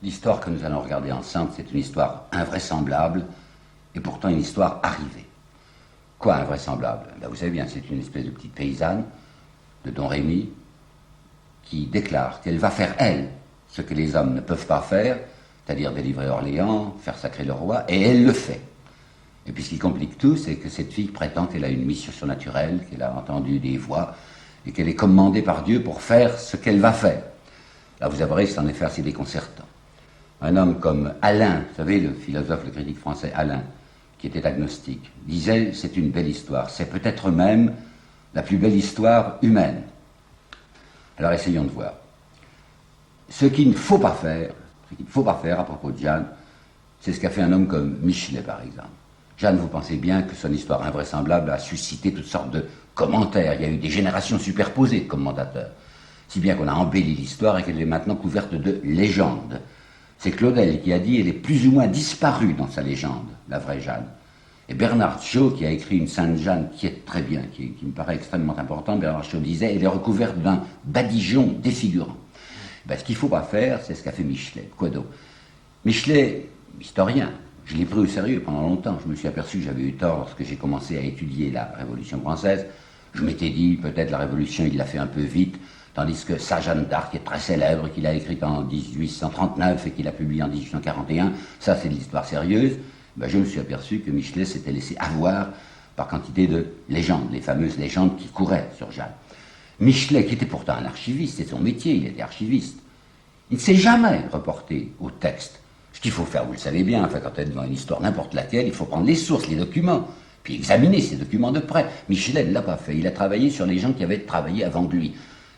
L'histoire que nous allons regarder ensemble, c'est une histoire invraisemblable et pourtant une histoire arrivée. Quoi invraisemblable? Ben, vous savez bien, c'est une espèce de petite paysanne de Don Rémy qui déclare qu'elle va faire, elle, ce que les hommes ne peuvent pas faire, c'est-à-dire délivrer Orléans, faire sacrer le roi, et elle le fait. Et puis ce qui complique tout, c'est que cette fille prétend qu'elle a une mission surnaturelle, qu'elle a entendu des voix, et qu'elle est commandée par Dieu pour faire ce qu'elle va faire. Là, vous avouerez que c'est en effet assez déconcertant. Un homme comme Alain, vous savez, le philosophe, le critique français Alain, qui était agnostique, disait « c'est une belle histoire, c'est peut-être même la plus belle histoire humaine ». Alors essayons de voir. Ce qu'il ne faut pas faire à propos de Jeanne, c'est ce qu'a fait un homme comme Michelet, par exemple. Jeanne, vous pensez bien que son histoire invraisemblable a suscité toutes sortes de commentaires. Il y a eu des générations superposées de commentateurs. Si bien qu'on a embelli l'histoire et qu'elle est maintenant couverte de légendes. C'est Claudel qui a dit qu'elle est plus ou moins disparue dans sa légende, la vraie Jeanne. Et Bernard Shaw, qui a écrit une Sainte Jeanne qui est très bien, qui me paraît extrêmement importante, Bernard Shaw disait elle est recouverte d'un badigeon défigurant. Ben, ce qu'il ne faut pas faire, c'est ce qu'a fait Michelet. Quoi donc? Michelet, historien, je l'ai pris au sérieux pendant longtemps. Je me suis aperçu que j'avais eu tort lorsque j'ai commencé à étudier la Révolution française. Je m'étais dit, peut-être la Révolution, il l'a fait un peu vite, tandis que sa Jeanne d'Arc est très célèbre, qu'il a écrite en 1839 et qu'il a publié en 1841, ça c'est de l'histoire sérieuse. Ben, je me suis aperçu que Michelet s'était laissé avoir par quantité de légendes, les fameuses légendes qui couraient sur Jeanne. Michelet, qui était pourtant un archiviste, c'est son métier, il était archiviste, il ne s'est jamais reporté au texte. Ce qu'il faut faire, vous le savez bien, enfin, quand on est devant une histoire n'importe laquelle, il faut prendre les sources, les documents, puis examiner ces documents de près. Michelet ne l'a pas fait, il a travaillé sur les gens qui avaient travaillé avant de lui.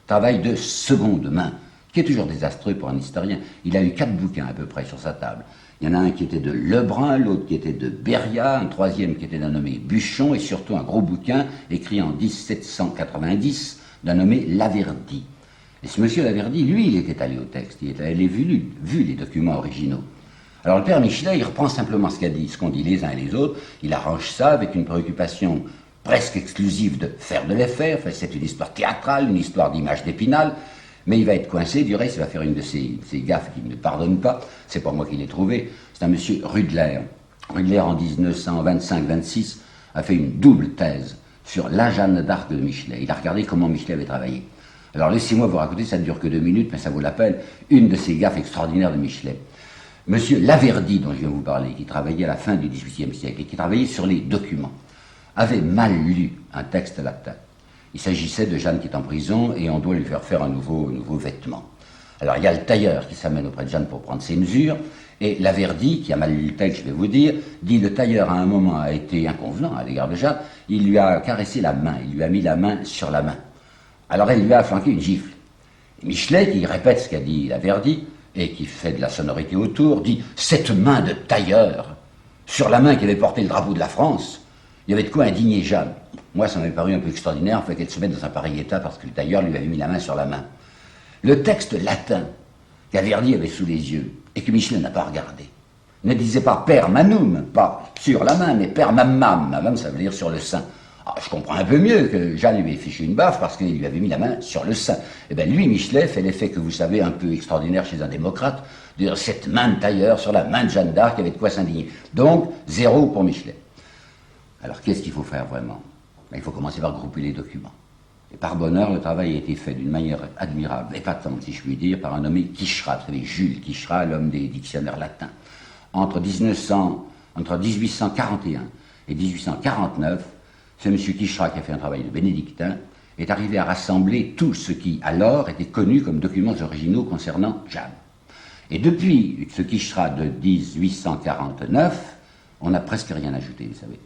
Travail de seconde main, qui est toujours désastreux pour un historien. Il a eu 4 bouquins à peu près sur sa table. Il y en a un qui était de Lebrun, l'autre qui était de Beria, un troisième qui était d'un nommé Buchon, et surtout un gros bouquin écrit en 1790 d'un nommé Laverdy. Et ce monsieur Laverdy, lui, il était allé au texte, il était allé vu les documents originaux. Alors le père Michelet, il reprend simplement ce qu'ont dit les uns et les autres, il arrange ça avec une préoccupation presque exclusive de faire de l'effet, enfin, c'est une histoire théâtrale, une histoire d'image d'Épinal, mais il va être coincé, du reste, il va faire une de ces gaffes qu'il ne pardonne pas, c'est pas moi qui l'ai trouvé, c'est un monsieur Rudler. Rudler, en 1925-26, a fait une double thèse sur la Jeanne d'Arc de Michelet. Il a regardé comment Michelet avait travaillé. Alors laissez-moi vous raconter, ça ne dure que 2 minutes, mais ça vaut la peine, une de ces gaffes extraordinaires de Michelet. Monsieur Laverdy, dont je viens vous parler, qui travaillait à la fin du XVIIIe siècle et qui travaillait sur les documents, avait mal lu un texte latin. Il s'agissait de Jeanne qui est en prison et on doit lui faire un nouveau vêtement. Alors il y a le tailleur qui s'amène auprès de Jeanne pour prendre ses mesures, et Laverdy, qui a mal lu le texte, je vais vous dire, dit le tailleur à un moment a été inconvenant à l'égard de Jeanne, il lui a caressé la main, il lui a mis la main sur la main. Alors elle lui a flanqué une gifle. Et Michelet, qui répète ce qu'a dit Laverdy, et qui fait de la sonorité autour, dit « cette main de tailleur, sur la main qui avait porté le drapeau de la France », il y avait de quoi indigner Jeanne. Moi, ça m'avait paru un peu extraordinaire, fait qu'elle se mette dans un pareil état parce que le tailleur lui avait mis la main sur la main. Le texte latin qu'Averdy avait sous les yeux et que Michelet n'a pas regardé ne disait pas per manum, pas sur la main, mais per mammam. Mammam, ça veut dire sur le sein. Ah, je comprends un peu mieux que Jeanne lui ait fichu une baffe parce qu'il lui avait mis la main sur le sein. Eh bien, lui, Michelet, fait l'effet que vous savez un peu extraordinaire chez un démocrate, de dire cette main de tailleur sur la main de Jeanne d'Arc avait de quoi s'indigner. Donc, 0 pour Michelet. Alors, qu'est-ce qu'il faut faire vraiment? Il faut commencer par grouper les documents. Et par bonheur, le travail a été fait d'une manière admirable, épatante, si je puis dire, par un nommé Quicherat. Vous savez, Jules Quicherat, l'homme des dictionnaires latins. Entre 1841 et 1849, ce monsieur Quicherat, qui a fait un travail de bénédictin, est arrivé à rassembler tout ce qui, alors, était connu comme documents originaux concernant Jeanne. Et depuis ce Quicherat de 1849, on n'a presque rien ajouté, vous savez.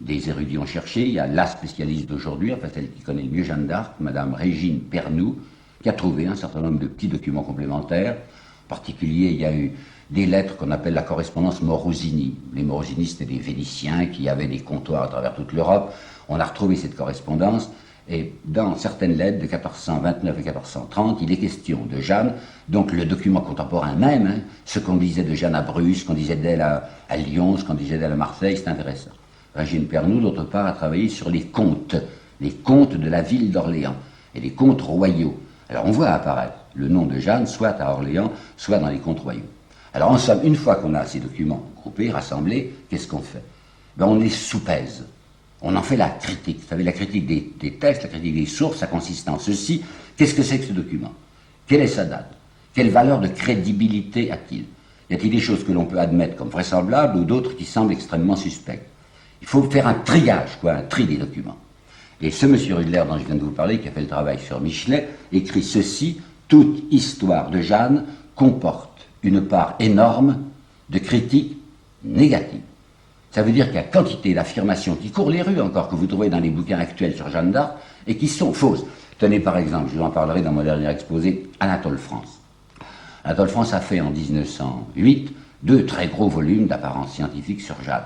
Des érudits ont cherché, il y a la spécialiste d'aujourd'hui, enfin celle qui connaît le mieux Jeanne d'Arc, Madame Régine Pernoud, qui a trouvé un certain nombre de petits documents complémentaires. En particulier, il y a eu des lettres qu'on appelle la correspondance Morosini. Les Morosini, c'était des Vénitiens qui avaient des comptoirs à travers toute l'Europe. On a retrouvé cette correspondance, et dans certaines lettres de 1429 et 1430, il est question de Jeanne, donc le document contemporain même, hein, ce qu'on disait de Jeanne à Bruges, ce qu'on disait d'elle à Lyon, ce qu'on disait d'elle à Marseille, c'est intéressant. Régine Pernoud, d'autre part, a travaillé sur les comptes de la ville d'Orléans, et les comptes royaux. Alors on voit apparaître le nom de Jeanne, soit à Orléans, soit dans les comptes royaux. Alors en somme, une fois qu'on a ces documents groupés, rassemblés, qu'est-ce qu'on fait? Ben, on les soupèse. On en fait la critique. Vous savez, la critique des textes, la critique des sources, ça consiste en ceci. Qu'est-ce que c'est que ce document? Quelle est sa date? Quelle valeur de crédibilité a-t-il? Y a-t-il des choses que l'on peut admettre comme vraisemblables ou d'autres qui semblent extrêmement suspectes? Il faut faire un triage, un tri des documents. Et ce monsieur Rudler dont je viens de vous parler, qui a fait le travail sur Michelet, écrit ceci: toute histoire de Jeanne comporte une part énorme de critiques négatives. Ça veut dire qu'il y a quantité d'affirmations qui courent les rues encore, que vous trouvez dans les bouquins actuels sur Jeanne d'Arc, et qui sont fausses. Tenez par exemple, je vous en parlerai dans mon dernier exposé, Anatole France. Anatole France a fait en 1908 2 très gros volumes d'apparence scientifique sur Jeanne.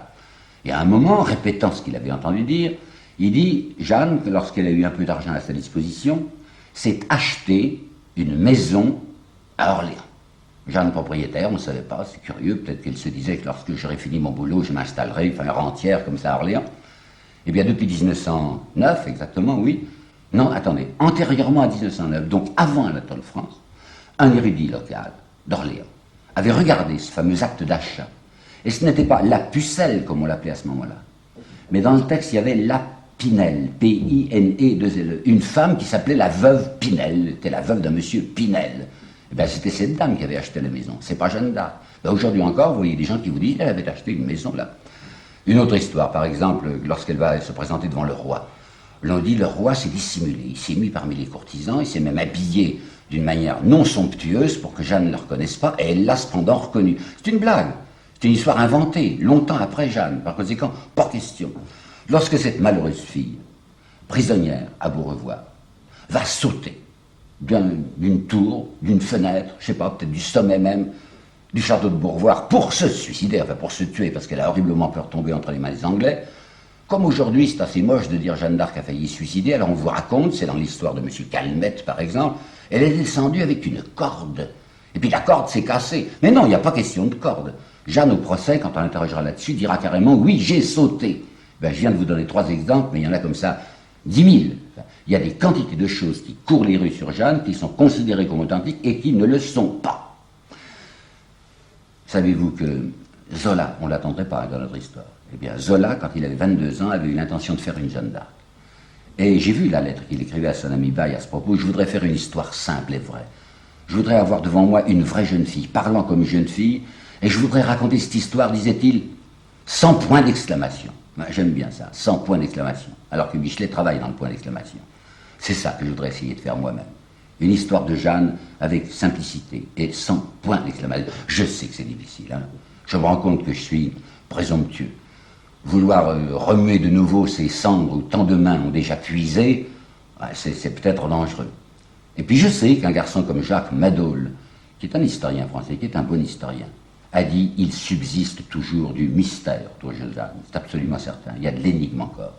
Et à un moment, répétant ce qu'il avait entendu dire, il dit, Jeanne, lorsqu'elle a eu un peu d'argent à sa disposition, s'est acheté une maison à Orléans. Jeanne propriétaire, on ne savait pas, c'est curieux, peut-être qu'elle se disait que lorsque j'aurai fini mon boulot, je m'installerai, rentière comme ça à Orléans. Eh bien, depuis 1909, exactement, oui. Non, attendez, antérieurement à 1909, donc avant Anatole France, un érudit local d'Orléans avait regardé ce fameux acte d'achat. Et ce n'était pas la pucelle, comme on l'appelait à ce moment-là. Mais dans le texte, il y avait la Pinel, P-I-N-E-2-L-E, une femme qui s'appelait la veuve Pinel, était la veuve d'un monsieur Pinel. Eh bien, c'était cette dame qui avait acheté la maison, c'est pas Jeanne d'Arc. Ben, aujourd'hui encore, vous voyez des gens qui vous disent, elle avait acheté une maison là. Une autre histoire, par exemple, lorsqu'elle va se présenter devant le roi. L'on dit, le roi s'est dissimulé, il s'est mis parmi les courtisans, il s'est même habillé d'une manière non somptueuse pour que Jeanne ne le reconnaisse pas, et elle l'a cependant reconnu. C'est une blague, c'est une histoire inventée, longtemps après Jeanne, par conséquent, pas question. Lorsque cette malheureuse fille, prisonnière à Beaurevoir, va sauter d'une tour, d'une fenêtre, je sais pas, peut-être du sommet même, du château de Beaurevoir, pour se suicider, enfin pour se tuer, parce qu'elle a horriblement peur de tomber entre les mains des Anglais. Comme aujourd'hui, c'est assez moche de dire Jeanne d'Arc a failli se suicider, alors on vous raconte, c'est dans l'histoire de M. Calmette par exemple, elle est descendue avec une corde, et puis la corde s'est cassée. Mais non, il n'y a pas question de corde. Jeanne au procès, quand on l'interrogera là-dessus, dira carrément, oui, j'ai sauté. Ben, je viens de vous donner 3 exemples, mais il y en a comme ça 10 000. Il y a des quantités de choses qui courent les rues sur Jeanne, qui sont considérées comme authentiques et qui ne le sont pas. Savez-vous que Zola, on ne l'attendrait pas dans notre histoire. Eh bien, Zola, quand il avait 22 ans, avait eu l'intention de faire une Jeanne d'Arc. Et j'ai vu la lettre qu'il écrivait à son ami Baye à ce propos. Je voudrais faire une histoire simple et vraie. Je voudrais avoir devant moi une vraie jeune fille, parlant comme une jeune fille, et je voudrais raconter cette histoire, disait-il, sans point d'exclamation. Ben, j'aime bien ça, sans point d'exclamation. Alors que Michelet travaille dans le point d'exclamation. C'est ça que je voudrais essayer de faire moi-même. Une histoire de Jeanne avec simplicité et sans point d'exclamation. Je sais que c'est difficile, hein. Je me rends compte que je suis présomptueux. Vouloir remuer de nouveau ces cendres où tant de mains ont déjà puisé, c'est peut-être dangereux. Et puis je sais qu'un garçon comme Jacques Madol, qui est un historien français, qui est un bon historien, a dit « il subsiste toujours du mystère autour de Jeanne ». C'est absolument certain, il y a de l'énigme encore.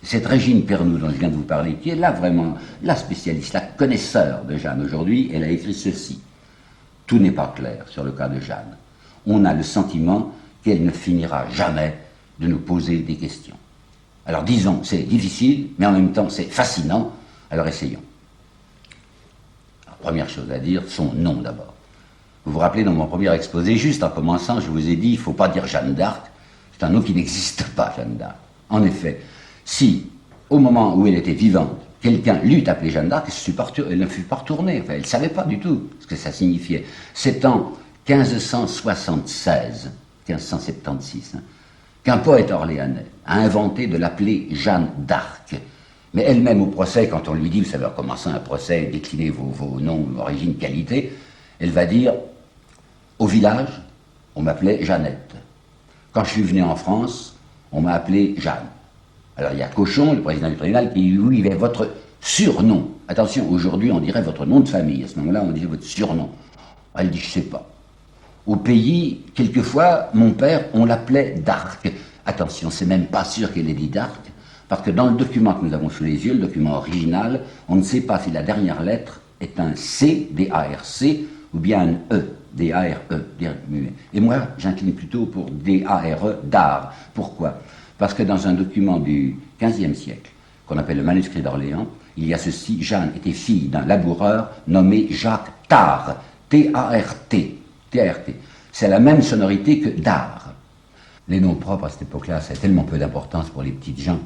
Cette Régine Pernoud dont je viens de vous parler, qui est là vraiment la spécialiste, la connaisseur de Jeanne aujourd'hui, elle a écrit ceci. « Tout n'est pas clair sur le cas de Jeanne. On a le sentiment qu'elle ne finira jamais de nous poser des questions. Alors disons, c'est difficile, mais en même temps c'est fascinant, alors essayons. » Alors, première chose à dire, son nom d'abord. Vous vous rappelez, dans mon premier exposé, juste en commençant, je vous ai dit, il ne faut pas dire Jeanne d'Arc, c'est un nom qui n'existe pas, Jeanne d'Arc. En effet, si, au moment où elle était vivante, quelqu'un l'eût appelée Jeanne d'Arc, elle ne fut pas retournée, enfin, elle ne savait pas du tout ce que ça signifiait. C'est en 1576, 1576, qu'un poète orléanais a inventé de l'appeler Jeanne d'Arc. Mais elle-même au procès, quand on lui dit, vous savez, en commençant un procès, déclinez vos noms, origine, qualité, elle va dire, au village, on m'appelait Jeannette. Quand je suis venu en France, on m'a appelé Jeanne. Alors il y a Cochon, le président du tribunal, qui dit, oui, mais votre surnom. Attention, aujourd'hui on dirait votre nom de famille. À ce moment-là, on disait votre surnom. Elle dit, je sais pas. Au pays, quelquefois, mon père, on l'appelait d'Arc. Attention, c'est même pas sûr qu'elle ait dit d'Arc, parce que dans le document que nous avons sous les yeux, le document original, on ne sait pas si la dernière lettre est un C, D-A-R-C, ou bien un E, D-A-R-E. Et moi, j'incline plutôt pour D-A-R-E, d'art. Pourquoi? Parce que dans un document du XVe siècle, qu'on appelle le manuscrit d'Orléans, il y a ceci, Jeanne était fille d'un laboureur nommé Jacques Tart, T-A-R-T. T-A-R-T. C'est la même sonorité que d'art. Les noms propres à cette époque-là, ça a tellement peu d'importance pour les petites gens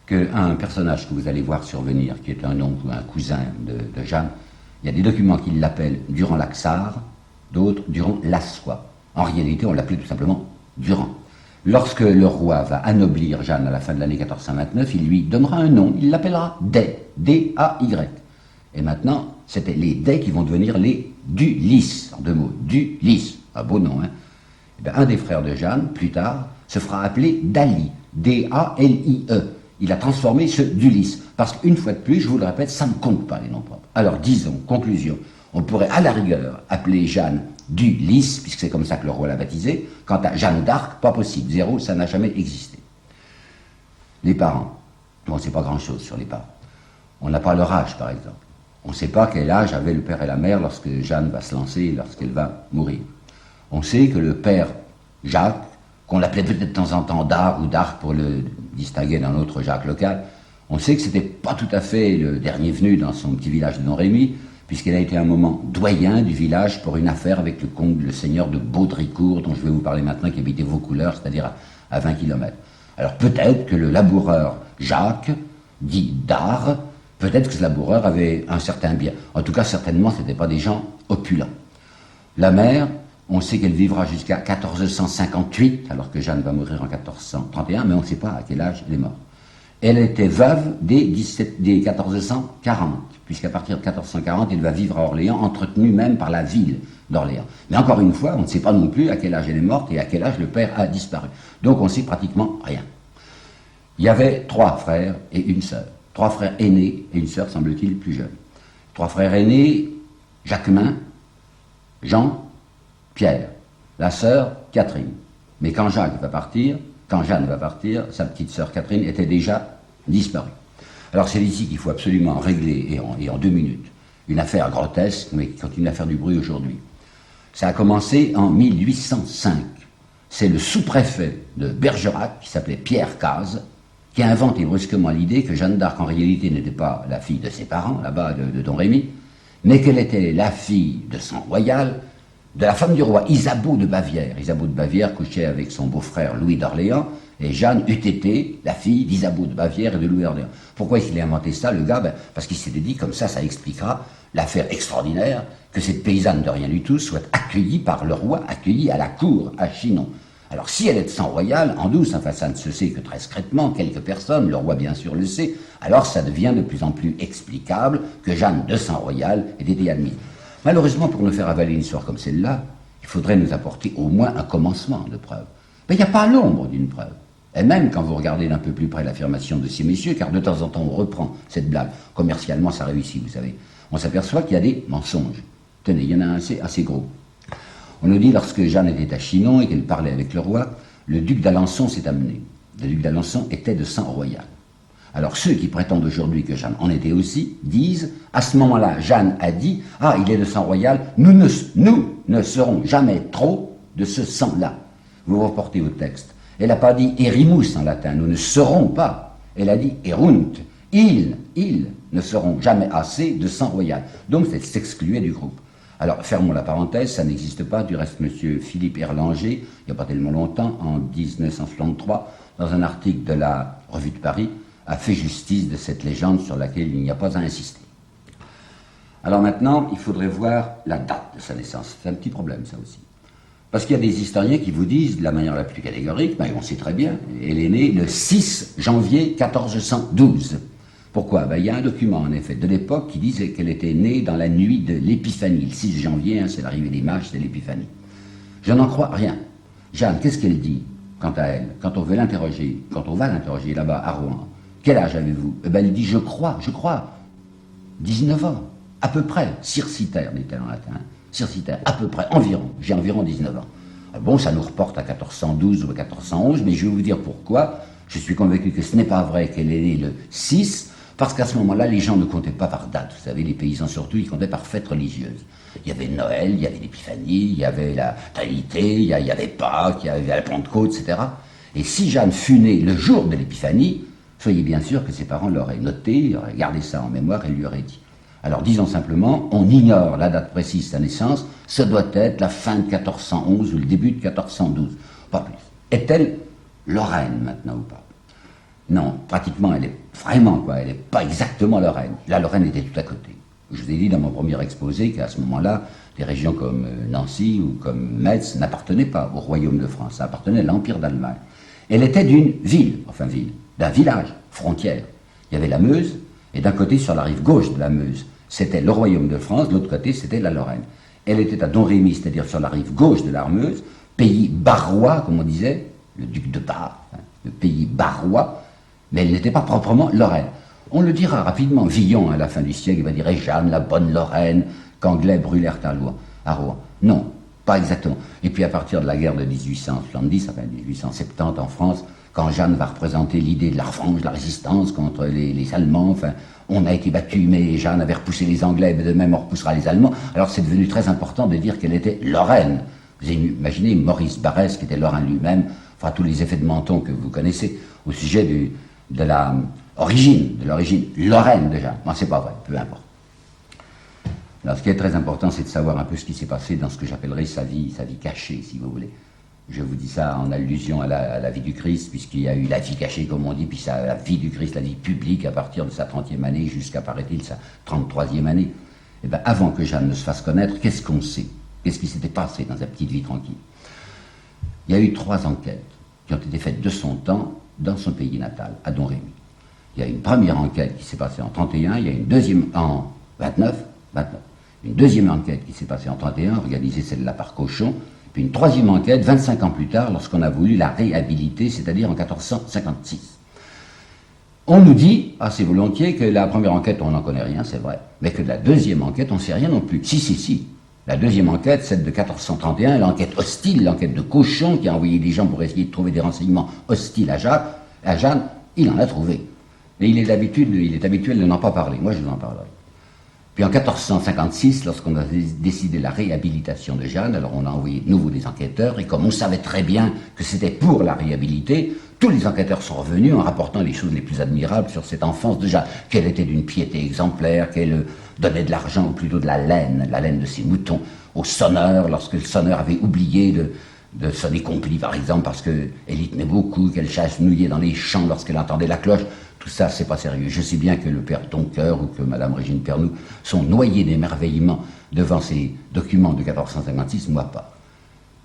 qu'un personnage que vous allez voir survenir, qui est un oncle ou un cousin de Jeanne, il y a des documents qui l'appellent Durand Laxart, d'autres Durand Lassois. En réalité, on l'appelait tout simplement Durand. Lorsque le roi va anoblir Jeanne à la fin de l'année 1429, il lui donnera un nom, il l'appellera Day, D-A-Y. Et maintenant, c'était les Day qui vont devenir les Dulis, en 2 mots, Dulis, un beau nom, hein. Et bien, un des frères de Jeanne, plus tard, se fera appeler Dali, D-A-L-I-E. Il a transformé ce Dulis, parce qu'une fois de plus, je vous le répète, ça ne compte pas les noms propres. Alors disons, conclusion, on pourrait à la rigueur appeler Jeanne Dulis, puisque c'est comme ça que le roi l'a baptisée. Quant à Jeanne d'Arc, pas possible, 0, ça n'a jamais existé. Les parents, bon, on ne sait pas grand-chose sur les parents. On n'a pas leur âge, par exemple. On ne sait pas quel âge avaient le père et la mère lorsque Jeanne va se lancer, lorsqu'elle va mourir. On sait que le père Jacques, qu'on l'appelait peut-être de temps en temps d'Arc ou d'Arc pour le distinguer d'un autre Jacques local, on sait que c'était pas tout à fait le dernier venu dans son petit village de Domrémy, puisqu'il a été un moment doyen du village pour une affaire avec le comte, le seigneur de Baudricourt, dont je vais vous parler maintenant, qui habitait Vaucouleurs, c'est-à-dire à 20 km. Alors peut-être que le laboureur Jacques, dit d'Art, peut-être que ce laboureur avait un certain bien. En tout cas, certainement, ce n'étaient pas des gens opulents. La mère, on sait qu'elle vivra jusqu'à 1458, alors que Jeanne va mourir en 1431, mais on ne sait pas à quel âge elle est morte. Elle était veuve dès 1440, puisqu'à partir de 1440, elle va vivre à Orléans, entretenue même par la ville d'Orléans. Mais encore une fois, on ne sait pas non plus à quel âge elle est morte et à quel âge le père a disparu. Donc on ne sait pratiquement rien. Il y avait 3 frères et une sœur. 3 frères aînés et une sœur, semble-t-il, plus jeune. 3 frères aînés, Jacquemin, Jean, Pierre. La sœur, Catherine. Mais quand Jeanne va partir, sa petite sœur Catherine était déjà disparue. Alors c'est ici qu'il faut absolument régler, et en 2 minutes, une affaire grotesque, mais qui continue à faire du bruit aujourd'hui. Ça a commencé en 1805. C'est le sous-préfet de Bergerac, qui s'appelait Pierre Cazes, qui a inventé brusquement l'idée que Jeanne d'Arc, en réalité, n'était pas la fille de ses parents, là-bas de Domrémy, mais qu'elle était la fille de sang royal, de la femme du roi, Isabeau de Bavière. Isabeau de Bavière couchait avec son beau-frère Louis d'Orléans, et Jeanne eût été la fille d'Isabeau de Bavière et de Louis d'Orléans. Pourquoi est-ce qu'il a inventé ça, le gars? Parce qu'il s'était dit, comme ça expliquera l'affaire extraordinaire que cette paysanne de rien du tout soit accueillie par le roi, accueillie à la cour, à Chinon. Alors si elle est de sang royal, en douce, enfin ça ne se sait que très secrètement, quelques personnes, le roi bien sûr le sait, alors ça devient de plus en plus explicable que Jeanne de sang royal ait été admise. Malheureusement, pour nous faire avaler une histoire comme celle-là, il faudrait nous apporter au moins un commencement de preuve. Mais il n'y a pas l'ombre d'une preuve. Et même quand vous regardez d'un peu plus près l'affirmation de ces messieurs, car de temps en temps on reprend cette blague, commercialement ça réussit, vous savez, on s'aperçoit qu'il y a des mensonges. Tenez, il y en a un assez gros. On nous dit, lorsque Jeanne était à Chinon et qu'elle parlait avec le roi, le duc d'Alençon s'est amené. Le duc d'Alençon était de sang royal. Alors ceux qui prétendent aujourd'hui que Jeanne en était aussi, disent, à ce moment-là, Jeanne a dit, ah, il est de sang royal, nous ne serons jamais trop de ce sang-là. Vous reportez au texte. Elle n'a pas dit erimus en latin, nous ne serons pas. Elle a dit erunt, ils ne seront jamais assez de sang royal. Donc elle s'excluait du groupe. Alors fermons la parenthèse, ça n'existe pas. Du reste, M. Philippe Erlanger, il n'y a pas tellement longtemps, en 1963, dans un article de la Revue de Paris, a fait justice de cette légende sur laquelle il n'y a pas à insister. Alors maintenant, il faudrait voir la date de sa naissance. C'est un petit problème, ça aussi. Parce qu'il y a des historiens qui vous disent, de la manière la plus catégorique, on sait très bien, elle est née le 6 janvier 1412. Pourquoi? Il y a un document, en effet, de l'époque qui disait qu'elle était née dans la nuit de l'Épiphanie. Le 6 janvier, c'est l'arrivée des mages, c'est l'Épiphanie. Je n'en crois rien. Jeanne, qu'est-ce qu'elle dit, quant à elle, quand on va l'interroger là-bas à Rouen? Quel âge avez-vous? Elle dit, je crois, 19 ans, à peu près, circitaire, dit-elle en latin, circitaire, à peu près, j'ai environ 19 ans. Bon, ça nous reporte à 1412 ou à 1411, mais je vais vous dire pourquoi. Je suis convaincu que ce n'est pas vrai qu'elle est née le 6, parce qu'à ce moment-là, les gens ne comptaient pas par date. Vous savez, les paysans surtout, ils comptaient par fête religieuse. Il y avait Noël, il y avait l'Épiphanie, il y avait la Trinité, il y avait Pâques, il y avait la Pentecôte, etc. Et si Jeanne fut née le jour de l'Épiphanie, soyez bien sûr que ses parents l'auraient noté, auraient gardé ça en mémoire et lui auraient dit. Alors disons simplement, on ignore la date précise de sa naissance, ce doit être la fin de 1411 ou le début de 1412, pas plus. Est-elle Lorraine maintenant ou pas? Non, pratiquement elle est vraiment quoi, elle n'est pas exactement Lorraine. La Lorraine était tout à côté. Je vous ai dit dans mon premier exposé qu'à ce moment-là, des régions comme Nancy ou comme Metz n'appartenaient pas au royaume de France, ça appartenait à l'Empire d'Allemagne. Elle était d'une ville, d'un village, frontière. Il y avait la Meuse, et d'un côté, sur la rive gauche de la Meuse, c'était le royaume de France, de l'autre côté, c'était la Lorraine. Elle était à Domrémy, c'est-à-dire sur la rive gauche de la Meuse, pays barrois, comme on disait, le duc de Bar, le pays barrois, mais elle n'était pas proprement Lorraine. On le dira rapidement, Villon, à la fin du siècle, va dire Jeanne, la bonne Lorraine, qu'Anglais brûlèrent à Rouen. Non, pas exactement. Et puis à partir de la guerre de 1870, enfin 1870 en France, quand Jeanne va représenter l'idée de la revanche, de la résistance contre les Allemands, enfin, on a été battu, mais Jeanne avait repoussé les Anglais, mais de même on repoussera les Allemands. Alors c'est devenu très important de dire qu'elle était Lorraine. Vous imaginez Maurice Barrès, qui était Lorrain lui-même, enfin tous les effets de menton que vous connaissez au sujet de l'origine Lorraine de Jeanne. Bon, c'est pas vrai, peu importe. Alors ce qui est très important, c'est de savoir un peu ce qui s'est passé dans ce que j'appellerais sa vie cachée, si vous voulez. Je vous dis ça en allusion à la vie du Christ, puisqu'il y a eu la vie cachée, comme on dit, puis la vie du Christ, la vie publique, à partir de sa 30e année jusqu'à, paraît-il, sa 33e année. Eh bien, avant que Jeanne ne se fasse connaître, qu'est-ce qu'on sait? Qu'est-ce qui s'était passé dans sa petite vie tranquille? Il y a eu 3 enquêtes qui ont été faites de son temps dans son pays natal, à Domrémy. Il y a une première enquête qui s'est passée en 31, il y a une deuxième en 29, une deuxième enquête qui s'est passée en 31, organisée celle-là par Cochon, puis une troisième enquête 25 ans plus tard, lorsqu'on a voulu la réhabiliter, c'est-à-dire en 1456. On nous dit, assez volontiers, que la première enquête, on n'en connaît rien, c'est vrai, mais que de la deuxième enquête, on ne sait rien non plus. Si. La deuxième enquête, celle de 1431, l'enquête hostile, l'enquête de Cochon, qui a envoyé des gens pour essayer de trouver des renseignements hostiles à Jeanne, il en a trouvé. Mais il est habituel de n'en pas parler. Moi, je vous en parlerai. Puis en 1456, lorsqu'on a décidé la réhabilitation de Jeanne, alors on a envoyé de nouveau des enquêteurs, et comme on savait très bien que c'était pour la réhabiliter, tous les enquêteurs sont revenus en rapportant les choses les plus admirables sur cette enfance de Jeanne, qu'elle était d'une piété exemplaire, qu'elle donnait de l'argent, ou plutôt de la laine de ses moutons, au sonneur, lorsque le sonneur avait oublié de sonner complis, par exemple, parce qu'elle y tenait beaucoup, qu'elle s'agenouillait dans les champs lorsqu'elle entendait la cloche. Tout ça, c'est pas sérieux. Je sais bien que le père Tonqueur ou que madame Régine Pernoud sont noyés d'émerveillement devant ces documents de 1456, moi pas.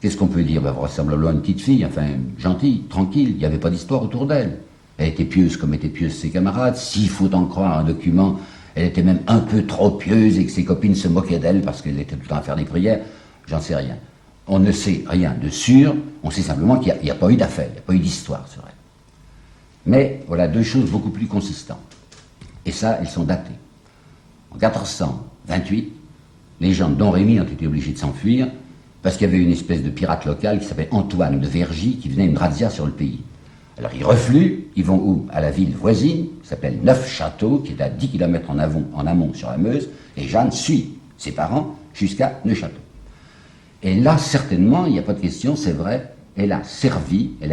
Qu'est-ce qu'on peut dire? Elle ressemble à une petite fille, enfin, gentille, tranquille, il n'y avait pas d'histoire autour d'elle. Elle était pieuse comme étaient pieuses ses camarades, s'il faut en croire un document, elle était même un peu trop pieuse et que ses copines se moquaient d'elle parce qu'elle était tout le temps à faire des prières, j'en sais rien. On ne sait rien de sûr, on sait simplement qu'il n'y a pas eu d'affaire, il n'y a pas eu d'histoire sur elle. Mais voilà 2 choses beaucoup plus consistantes. Et ça, elles sont datées. En 1428, les gens de Domrémy ont été obligés de s'enfuir parce qu'il y avait une espèce de pirate local qui s'appelait Antoine de Vergy qui faisait une razzia sur le pays. Alors ils refluent, ils vont où? À la ville voisine, qui s'appelle Neufchâteau, qui est à 10 km en amont sur la Meuse, et Jeanne suit ses parents jusqu'à Neufchâteau. Et là, certainement, il n'y a pas de question, c'est vrai, elle a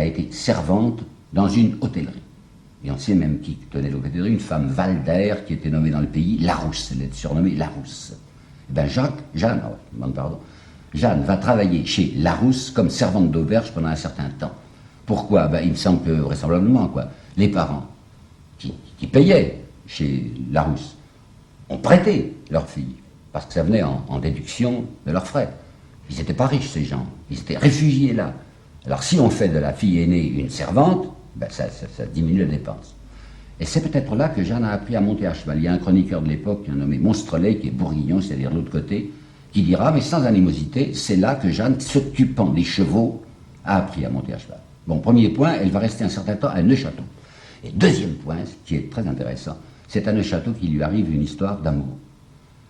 été servante dans une hôtellerie. Et on sait même qui tenait l'hôtellerie, une femme Valder qui était nommée dans le pays Larousse, elle était surnommée Larousse. Et bien Jeanne va travailler chez Larousse comme servante d'auberge pendant un certain temps. Pourquoi? Il me semble que, vraisemblablement, les parents qui payaient chez Larousse ont prêté leur fille, parce que ça venait en déduction de leurs frais. Ils n'étaient pas riches, ces gens, ils étaient réfugiés là. Alors si on fait de la fille aînée une servante, ça diminue les dépenses. Et c'est peut-être là que Jeanne a appris à monter à cheval. Il y a un chroniqueur de l'époque, un nommé Monstrelet, qui est bourguignon, c'est-à-dire de l'autre côté, qui dira, mais sans animosité, c'est là que Jeanne, s'occupant des chevaux, a appris à monter à cheval. Bon, premier point, elle va rester un certain temps à Neufchâteau. Et deuxième point, ce qui est très intéressant, c'est à Neufchâteau qu'il lui arrive une histoire d'amour.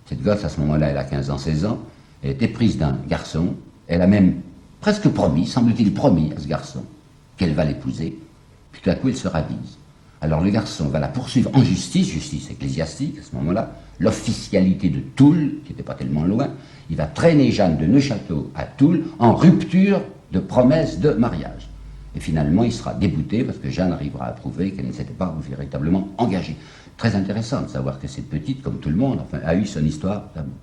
Cette gosse, à ce moment-là, elle a 15 ans, 16 ans, elle était prise d'un garçon, elle a même presque promis, semble-t-il promis à ce garçon, qu'elle va l'épouser, puis tout à coup elle se ravise. Alors le garçon va la poursuivre en justice ecclésiastique à ce moment-là, l'officialité de Toul, qui n'était pas tellement loin, il va traîner Jeanne de Neufchâteau à Toul en rupture de promesse de mariage. Et finalement il sera débouté parce que Jeanne arrivera à prouver qu'elle ne s'était pas véritablement engagée. Très intéressant de savoir que cette petite, comme tout le monde, enfin, a eu son histoire d'amour.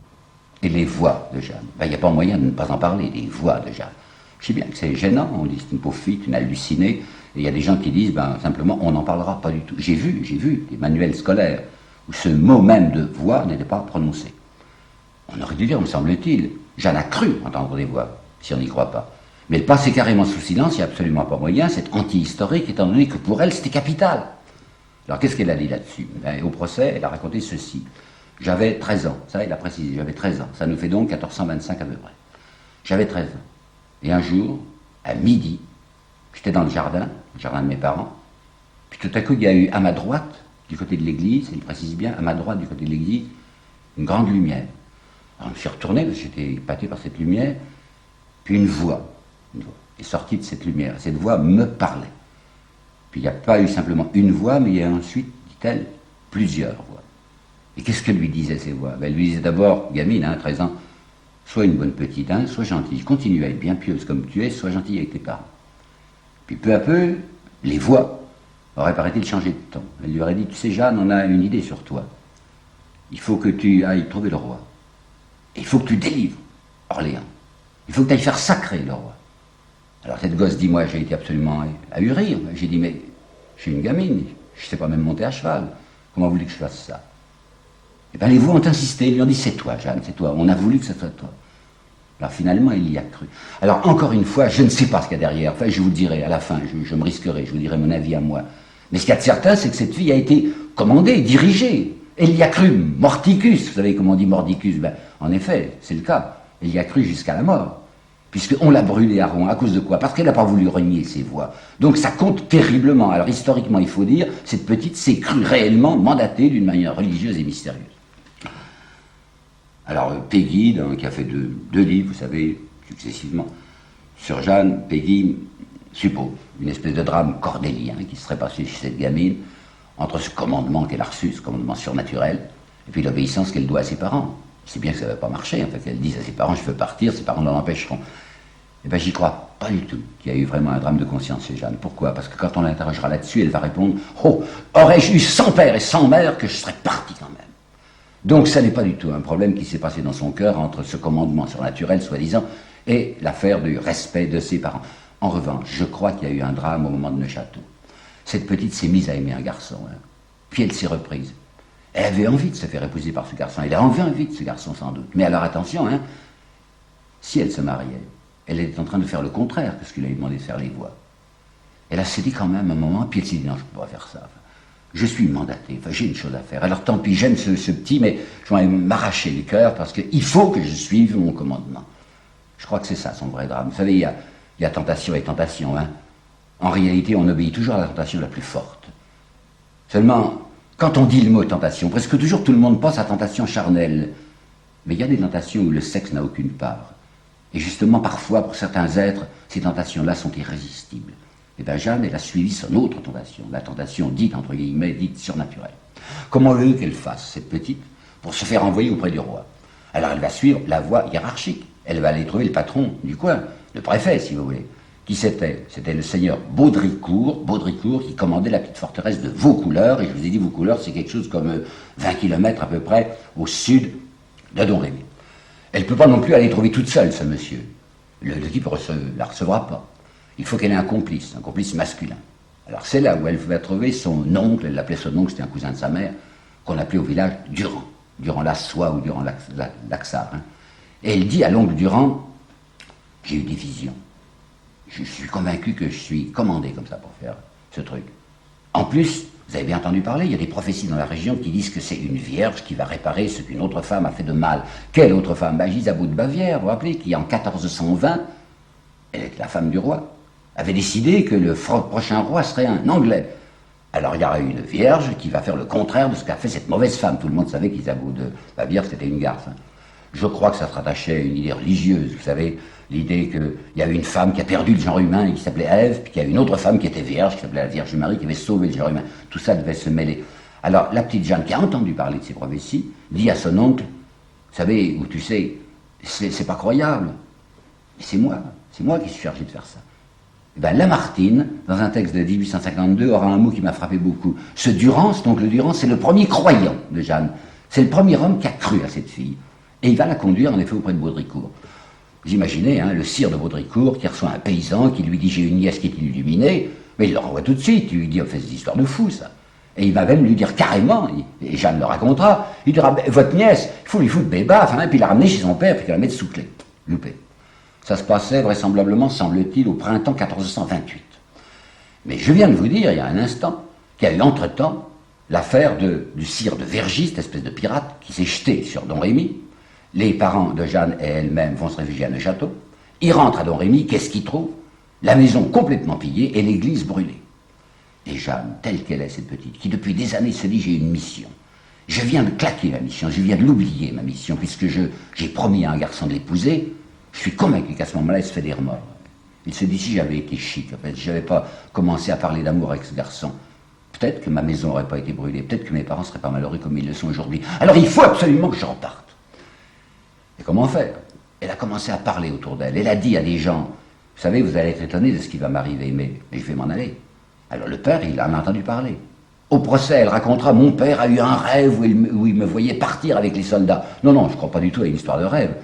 Et les voix de Jeanne. Il n'y a pas moyen de ne pas en parler, des voix de Jeanne. Je sais bien que c'est gênant, on dit c'est une pauvre fille, une hallucinée, et il y a des gens qui disent, simplement, on n'en parlera pas du tout. J'ai vu des manuels scolaires où ce mot même de voix n'était pas prononcé. On aurait dû dire, me semble-t-il, Jeanne a cru entendre des voix, si on n'y croit pas. Mais elle passait carrément sous silence, il n'y a absolument pas moyen, c'est anti-historique, étant donné que pour elle, c'était capital. Alors qu'est-ce qu'elle a dit là-dessus? Au procès, elle a raconté ceci. J'avais 13 ans, ça il a précisé, j'avais 13 ans, ça nous fait donc 1425 à peu près. J'avais 13 ans. Et un jour, à midi, j'étais dans le jardin de mes parents, puis tout à coup il y a eu à ma droite, du côté de l'église, il précise bien, à ma droite du côté de l'église, une grande lumière. Alors je me suis retourné, parce que j'étais épaté par cette lumière, puis une voix est sortie de cette lumière. Cette voix me parlait. Puis il n'y a pas eu simplement une voix, mais il y a ensuite, dit-elle, plusieurs voix. Et qu'est-ce que lui disaient ces voix? Elle lui disait d'abord, gamine, 13 ans, sois une bonne petite, sois gentille, continue à être bien pieuse comme tu es, sois gentille avec tes parents. Puis peu à peu, les voix auraient, paraît-il, changé de ton. Elle lui aurait dit, tu sais Jeanne, on a une idée sur toi. Il faut que tu ailles trouver le roi. Et il faut que tu délivres Orléans. Il faut que tu ailles faire sacrer le roi. Alors cette gosse dit, moi j'ai été absolument ahuri. J'ai dit, mais je suis une gamine, je ne sais pas même monter à cheval. Comment voulez-vous que je fasse ça? Et bien les voix ont insisté, ils lui ont dit, c'est toi Jeanne, c'est toi, on a voulu que ce soit toi. Alors finalement, il y a cru. Alors encore une fois, je ne sais pas ce qu'il y a derrière, enfin je vous le dirai à la fin, je me risquerai, je vous dirai mon avis à moi. Mais ce qu'il y a de certain, c'est que cette fille a été commandée, dirigée. Elle y a cru, mordicus, vous savez comment on dit mordicus? En effet, c'est le cas, elle y a cru jusqu'à la mort. Puisqu'on l'a brûlée à Rouen, à cause de quoi? Parce qu'elle n'a pas voulu renier ses voix. Donc ça compte terriblement. Alors historiquement, il faut dire, cette petite s'est crue réellement mandatée d'une manière religieuse et mystérieuse. Alors Peggy, qui a fait deux livres, vous savez, successivement, sur Jeanne, Peggy suppose une espèce de drame cordélien qui serait passé chez cette gamine entre ce commandement qu'elle a reçu, ce commandement surnaturel, et puis l'obéissance qu'elle doit à ses parents. C'est bien que ça ne va pas marcher, en fait, qu'elle dise à ses parents, je veux partir, ses parents l'en empêcheront. Eh bien, j'y crois pas du tout qu'il y a eu vraiment un drame de conscience chez Jeanne. Pourquoi? Parce que quand on l'interrogera là-dessus, elle va répondre, oh, aurais-je eu sans père et sans mère que je serais parti quand même. Donc ça n'est pas du tout un problème qui s'est passé dans son cœur entre ce commandement surnaturel, soi-disant, et l'affaire du respect de ses parents. En revanche, je crois qu'il y a eu un drame au moment de Neufchâteau. Cette petite s'est mise à aimer un garçon, puis elle s'est reprise. Elle avait envie de se faire épouser par ce garçon, elle a envie de ce garçon sans doute. Mais alors attention, si elle se mariait, elle était en train de faire le contraire que ce qu'il avait demandé de faire les voix. Elle s'est dit quand même un moment, puis elle s'est dit non, je ne peux pas faire ça. Je suis mandaté, j'ai une chose à faire. Alors tant pis, j'aime ce petit, mais je vais m'arracher le cœur parce qu'il faut que je suive mon commandement. Je crois que c'est ça son vrai drame. Vous savez, il y a tentation et tentation. En réalité, on obéit toujours à la tentation la plus forte. Seulement, quand on dit le mot tentation, presque toujours tout le monde pense à tentation charnelle. Mais il y a des tentations où le sexe n'a aucune part. Et justement, parfois, pour certains êtres, ces tentations-là sont irrésistibles. Et bien Jeanne, elle a suivi son autre tentation, la tentation dite, entre guillemets, dite surnaturelle. Comment veut qu'elle fasse, cette petite, pour se faire envoyer auprès du roi? Alors elle va suivre la voie hiérarchique. Elle va aller trouver le patron du coin, le préfet, si vous voulez. Qui c'était? C'était le seigneur Baudricourt qui commandait la petite forteresse de Vaucouleurs. Et je vous ai dit, Vaucouleurs, c'est quelque chose comme 20 km à peu près au sud de Domrémy. Elle ne peut pas non plus aller trouver toute seule, ce monsieur. Le type ne la recevra pas. Il faut qu'elle ait un complice masculin. Alors c'est là où elle va trouver son oncle, elle l'appelait son oncle, c'était un cousin de sa mère, qu'on appelait au village Durand la Soie ou Durand l'Axar. Et elle dit à l'oncle Durand, j'ai eu des visions. Je suis convaincu que je suis commandé comme ça pour faire ce truc. En plus, vous avez bien entendu parler, il y a des prophéties dans la région qui disent que c'est une vierge qui va réparer ce qu'une autre femme a fait de mal. Quelle autre femme? Isabeau de Bavière, vous vous rappelez, qui en 1420, elle était la femme du roi, avait décidé que le prochain roi serait un Anglais. Alors il y aura une vierge qui va faire le contraire de ce qu'a fait cette mauvaise femme. Tout le monde savait qu'Isabeau de Bavière, c'était une garce. Je crois que ça se rattachait à une idée religieuse, vous savez, l'idée qu'il y avait une femme qui a perdu le genre humain et qui s'appelait Ève, puis qu'il y a une autre femme qui était vierge, qui s'appelait la Vierge Marie, qui avait sauvé le genre humain. Tout ça devait se mêler. Alors la petite Jeanne, qui a entendu parler de ces prophéties, dit à son oncle, vous savez, ou tu sais, c'est pas croyable, mais c'est moi qui suis chargé de faire ça. Eh ben, Lamartine, dans un texte de 1852, aura un mot qui m'a frappé beaucoup. Ce Durance, donc le Durance, c'est le premier croyant de Jeanne. C'est le premier homme qui a cru à cette fille. Et il va la conduire, en effet, auprès de Baudricourt. Vous imaginez, hein, le sire de Baudricourt qui reçoit un paysan qui lui dit « j'ai une nièce qui est illuminée », mais il le renvoie tout de suite, il lui dit « on fait des histoires de fous, ça ». Et il va même lui dire carrément, et Jeanne le racontera, il dira « votre nièce, il faut lui foutre des baffes, hein, puis la ramener chez son père, puis qu'elle la mette sous clé ». Loupé. Ça se passait vraisemblablement, semble-t-il, au printemps 1428. Mais je viens de vous dire, il y a un instant, qu'il y a eu entre-temps l'affaire du sire de Vergy, cette espèce de pirate, qui s'est jeté sur Don Rémy. Les parents de Jeanne et elle-même vont se réfugier à Neuchâteau. Ils rentrent à Don Rémy, qu'est-ce qu'ils trouvent? La maison complètement pillée et l'église brûlée. Et Jeanne, telle qu'elle est, cette petite, qui depuis des années se dit j'ai une mission. Je viens de claquer ma mission, je viens de l'oublier, ma mission, puisque j'ai promis à un garçon de l'épouser. Je suis convaincu qu'à ce moment-là, il se fait des remords. Il se dit si j'avais été chic, en fait, si j'avais pas commencé à parler d'amour avec ce garçon, peut-être que ma maison n'aurait pas été brûlée, peut-être que mes parents ne seraient pas malheureux comme ils le sont aujourd'hui. Alors il faut absolument que je reparte. Et comment faire? Elle a commencé à parler autour d'elle. Elle a dit à des gens, vous savez, vous allez être étonnés de ce qui va m'arriver, mais je vais m'en aller. Alors le père, il en a entendu parler. Au procès, elle racontera, mon père a eu un rêve où il me voyait partir avec les soldats. Non, non, je ne crois pas du tout à une histoire de rêve.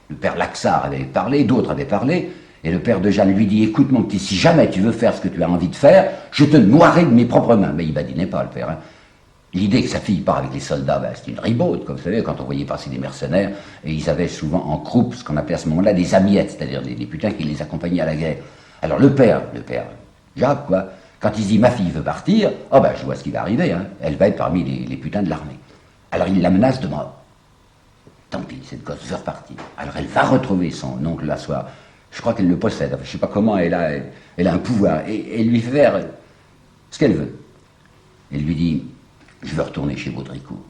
Le père Laxart avait parlé, d'autres avaient parlé, et le père de Jeanne lui dit, écoute mon petit, si jamais tu veux faire ce que tu as envie de faire, je te noierai de mes propres mains. Mais il badinait pas, le père. Hein. L'idée que sa fille part avec les soldats, ben, c'est une ribaude, comme vous savez, quand on voyait passer des mercenaires, et ils avaient souvent en croupe ce qu'on appelait à ce moment-là des amiettes, c'est-à-dire des putains qui les accompagnaient à la guerre. Alors le père Jacques, quoi, quand il dit ma fille veut partir, oh ben je vois ce qui va arriver, hein. Elle va être parmi les putains de l'armée. Alors il la menace de mort. Tant pis, cette gosse veut repartir. Alors elle va retrouver son oncle la soir. Je crois qu'elle le possède, enfin, je ne sais pas comment, elle a un pouvoir, et lui fait faire ce qu'elle veut. Elle lui dit, je veux retourner chez Baudricourt.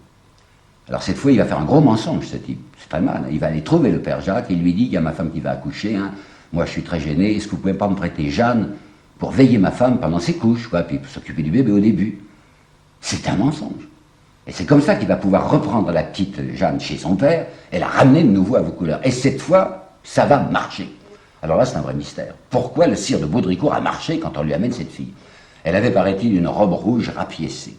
Alors cette fois, il va faire un gros mensonge, ce type. C'est très mal. Il va aller trouver le père Jacques, et il lui dit, il y a ma femme qui va accoucher, hein. Moi je suis très gêné, est-ce que vous pouvez pas me prêter Jeanne pour veiller ma femme pendant ses couches, quoi, puis pour s'occuper du bébé au début. C'est un mensonge. Et c'est comme ça qu'il va pouvoir reprendre la petite Jeanne chez son père et la ramener de nouveau à Vaucouleurs. Et cette fois, ça va marcher. Alors là, c'est un vrai mystère. Pourquoi le sire de Baudricourt a marché quand on lui amène cette fille? Elle avait, paraît-il, une robe rouge rapiécée.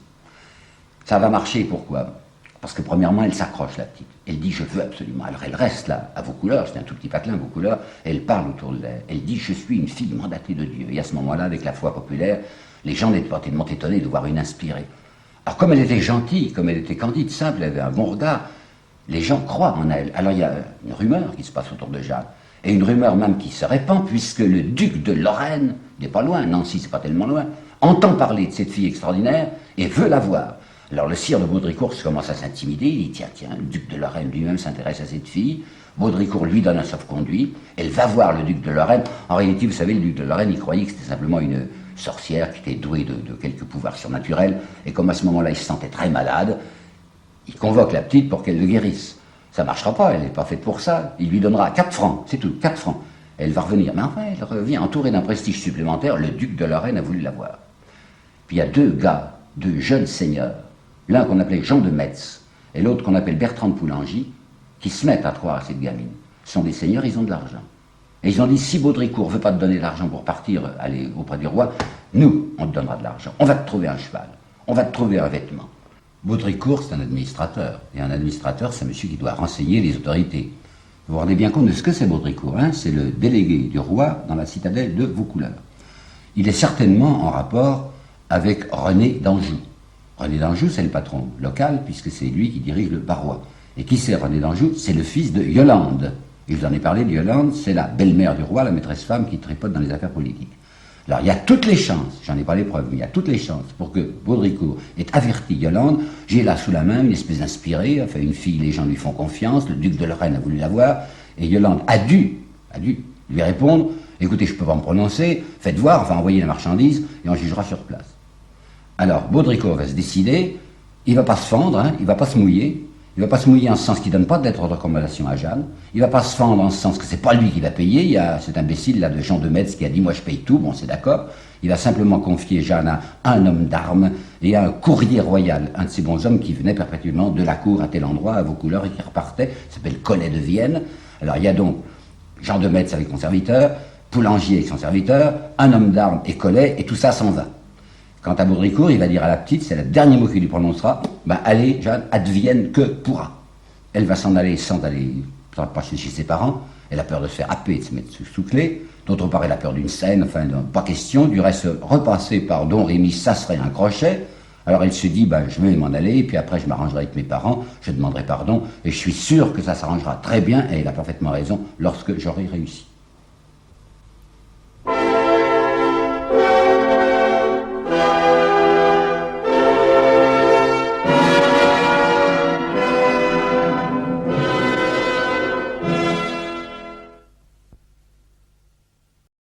Ça va marcher, pourquoi? Parce que premièrement, elle s'accroche, la petite. Elle dit, je veux absolument. Alors elle reste là, à Vaucouleurs, c'est un tout petit patelin, Vaucouleurs, et elle parle autour de elle. Elle dit, je suis une fille mandatée de Dieu. Et à ce moment-là, avec la foi populaire, les gens étaient tellement étonnés de voir une inspirée. Alors comme elle était gentille, comme elle était candide, simple, elle avait un bon regard, les gens croient en elle. Alors il y a une rumeur qui se passe autour de Jeanne, et une rumeur même qui se répand, puisque le duc de Lorraine, il n'est pas loin, Nancy c'est pas tellement loin, entend parler de cette fille extraordinaire et veut la voir. Alors le sire de Baudricourt commence à s'intimider, il dit tiens, le duc de Lorraine lui-même s'intéresse à cette fille, Baudricourt lui donne un sauf-conduit, elle va voir le duc de Lorraine. En réalité, vous savez, le duc de Lorraine, il croyait que c'était simplement une sorcière qui était douée de quelques pouvoirs surnaturels, et comme à ce moment-là il se sentait très malade, il convoque la petite pour qu'elle le guérisse. Ça ne marchera pas, elle n'est pas faite pour ça, il lui donnera 4 francs, c'est tout, 4 francs. Elle va revenir, mais enfin elle revient entourée d'un prestige supplémentaire, le duc de Lorraine a voulu la voir. Puis il y a deux gars, deux jeunes seigneurs, l'un qu'on appelait Jean de Metz, et l'autre qu'on appelle Bertrand de Poulengy, qui se mettent à croire à cette gamine. Ce sont des seigneurs, ils ont de l'argent. Et ils ont dit, si Baudricourt ne veut pas te donner de l'argent pour partir, aller auprès du roi, nous, on te donnera de l'argent. On va te trouver un cheval, on va te trouver un vêtement. Baudricourt, c'est un administrateur. Et un administrateur, c'est un monsieur qui doit renseigner les autorités. Vous vous rendez bien compte de ce que c'est Baudricourt, hein? C'est le délégué du roi dans la citadelle de Vaucouleurs. Il est certainement en rapport avec René d'Anjou. René d'Anjou, c'est le patron local, puisque c'est lui qui dirige le Barrois. Et qui c'est René d'Anjou? C'est le fils de Yolande. Et je vous en ai parlé de Yolande, c'est la belle-mère du roi, la maîtresse femme qui tripote dans les affaires politiques. Alors il y a toutes les chances, j'en ai pas les preuves, mais il y a toutes les chances pour que Baudricourt ait averti Yolande. J'ai là sous la main une espèce d'inspirée, enfin une fille, les gens lui font confiance, le duc de Lorraine a voulu la voir, et Yolande a dû lui répondre, écoutez, je peux pas me prononcer, faites voir, enfin envoyez la marchandise, et on jugera sur place. Alors Baudricourt va se décider, il va pas se fendre, hein, il va pas se mouiller. Il ne va pas se mouiller en ce sens qu'il ne donne pas de lettre de recommandation à Jeanne. Il ne va pas se fendre en ce sens que c'est pas lui qui va payer. Il y a cet imbécile là de Jean de Metz qui a dit moi je paye tout. Bon, c'est d'accord. Il va simplement confier Jeanne à un homme d'armes et à un courrier royal, un de ces bons hommes qui venait perpétuellement de la cour à tel endroit à Vaucouleurs et qui repartait. Il s'appelle Collet de Vienne. Alors il y a donc Jean de Metz avec mon serviteur Poulanger avec son serviteur, un homme d'armes et collet, et tout ça s'en va. Quant à Baudricourt, il va dire à la petite, c'est le dernier mot qu'il lui prononcera, ben allez, Jeanne, advienne que pourra. Elle va s'en aller sans passer chez ses parents. Elle a peur de se faire happer, de se mettre sous clé. D'autre part, elle a peur d'une scène, enfin, pas question. Du reste, repasser par Don Rémy, ça serait un crochet. Alors elle se dit, ben, je vais m'en aller, et puis après je m'arrangerai avec mes parents, je demanderai pardon, et je suis sûr que ça s'arrangera très bien, et elle a parfaitement raison, lorsque j'aurai réussi.